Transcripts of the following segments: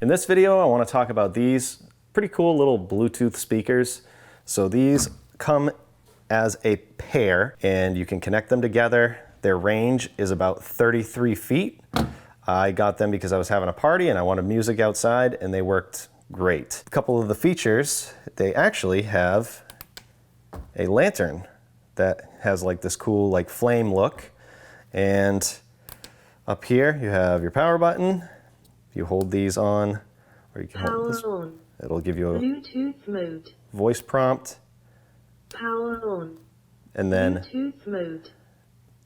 In this video, I want to talk about these pretty cool little Bluetooth speakers. So these come as a pair and you can connect them together. Their range is about 33 feet. I got them because I was having a party and I wanted music outside, and they worked great. A couple of the features, they actually have a lantern that has like this cool like flame look. And up here you have your power button. You hold these on, or you can hold this. On. It'll give you a Bluetooth mode. voice prompt. Power on. And then Bluetooth mode.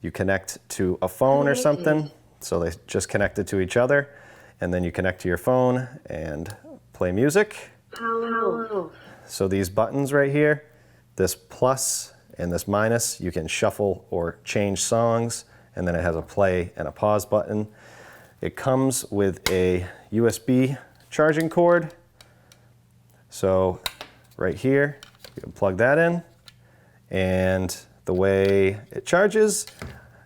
you connect to a phone or something. So they just connected to each other. And then you connect to your phone and play music. Power off. So these buttons right here, this plus and this minus, you can shuffle or change songs. And then it has a play and a pause button. It comes with a USB charging cord. So right here, you can plug that in. And the way it charges,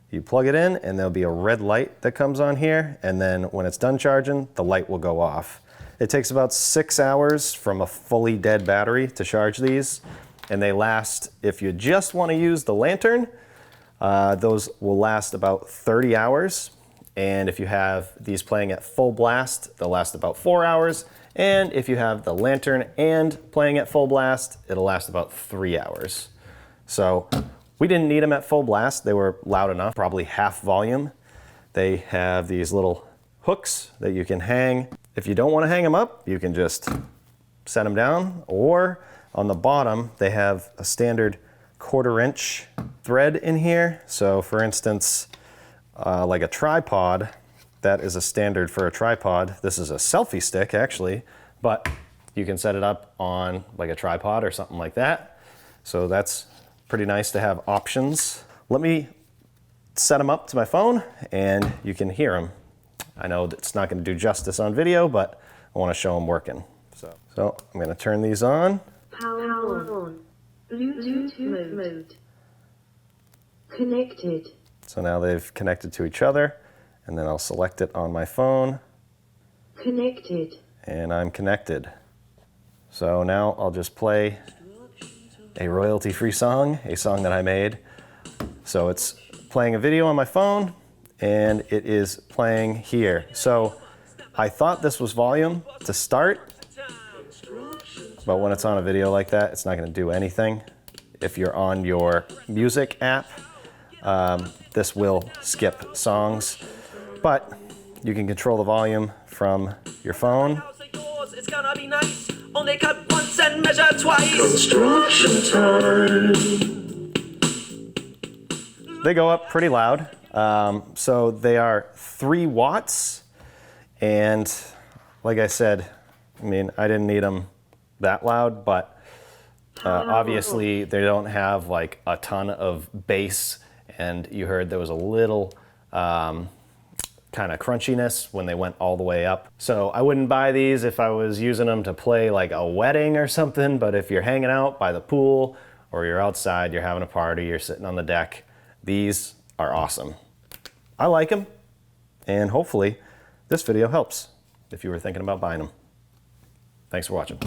you plug it in and there'll be a red light that comes on here. And then when it's done charging, the light will go off. It takes about 6 hours from a fully dead battery to charge these. And they last, if you just want to use the lantern, those will last about 30 hours. And if you have these playing at full blast, they'll last about 4 hours. And if you have the lantern and playing at full blast, it'll last about 3 hours. So we didn't need them at full blast. They were loud enough, probably half volume. They have these little hooks that you can hang. If you don't want to hang them up, you can just set them down. Or on the bottom, they have a standard 1/4 inch thread in here. So for instance, like a tripod, that is a standard for a tripod. This is a selfie stick actually, but you can set it up on like a tripod or something like that. So that's pretty nice to have options. Let me set them up to my phone and you can hear them. I know it's not going to do justice on video, but I want to show them working. So I'm going to turn these on. Power on. Bluetooth mode. Connected. So now they've connected to each other, and then I'll select it on my phone. Connected. And I'm connected. So now I'll just play a royalty-free song, a song that I made. So it's playing a video on my phone, and it is playing here. So I thought this was volume to start, but when it's on a video like that, it's not going to do anything. If you're on your music app, this will skip songs, but you can control the volume from your phone. It's gonna be nice. Only cut once and measure twice. Construction time. They go up pretty loud. So they are 3 watts. And like I said, I mean, I didn't need them that loud, but obviously they don't have like a ton of bass. And you heard there was a little kind of crunchiness when they went all the way up. So I wouldn't buy these if I was using them to play like a wedding or something, but if you're hanging out by the pool or you're outside, you're having a party, you're sitting on the deck, these are awesome. I like them, and hopefully this video helps if you were thinking about buying them. Thanks for watching.